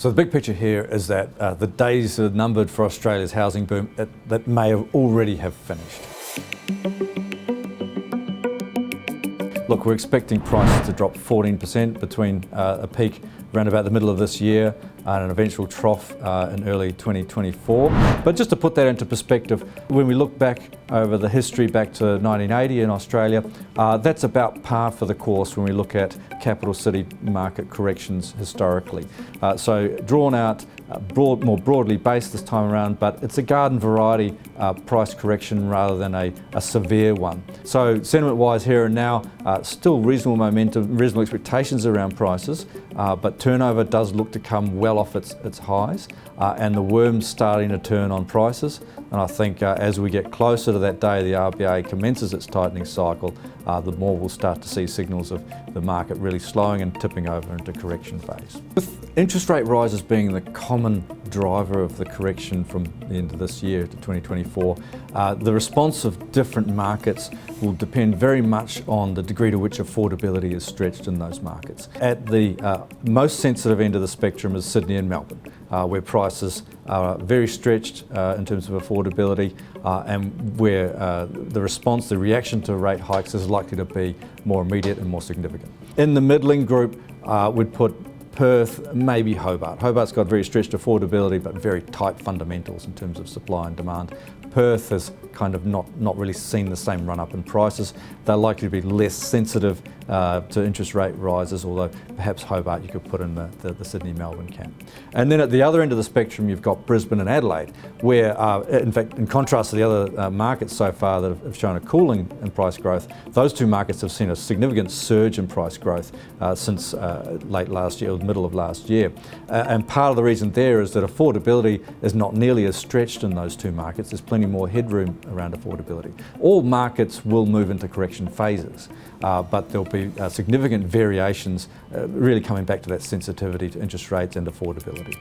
So the big picture here is that the days are numbered for Australia's housing boom that may have already have finished. Look, we're expecting prices to drop 14% between a peak around about the middle of this year and an eventual trough in early 2024. But just to put that into perspective, when we look back over the history back to 1980 in Australia, that's about par for the course when we look at capital city market corrections historically. So drawn out, more broadly based this time around, but it's a garden variety price correction rather than a severe one. So sentiment-wise here and now, still reasonable momentum, reasonable expectations around prices, but turnover does look to come well off its highs, and the worm's starting to turn on prices. And I think as we get closer to that day the RBA commences its tightening cycle, the more we'll start to see signals of the market really slowing and tipping over into correction phase. With interest rate rises being the common driver of the correction from the end of this year to 2024, the response of different markets will depend very much on the degree to which affordability is stretched in those markets. At the most sensitive end of the spectrum is Sydney and Melbourne, where prices are very stretched in terms of affordability, and where the response, the reaction to rate hikes is likely to be more immediate and more significant. In the middling group, we'd put Perth, maybe Hobart. Hobart's got very stretched affordability but very tight fundamentals in terms of supply and demand. Perth has kind of not really seen the same run up in prices. They're likely to be less sensitive to interest rate rises, although perhaps Hobart you could put in the Sydney-Melbourne camp. And then at the other end of the spectrum you've got Brisbane and Adelaide, where in fact in contrast to the other markets so far that have shown a cooling in price growth, those two markets have seen a significant surge in price growth since late last year, or the middle of last year. And part of the reason there is that affordability is not nearly as stretched in those two markets. There's plenty more headroom around affordability. All markets will move into correction phases, but there'll be significant variations really coming back to that sensitivity to interest rates and affordability.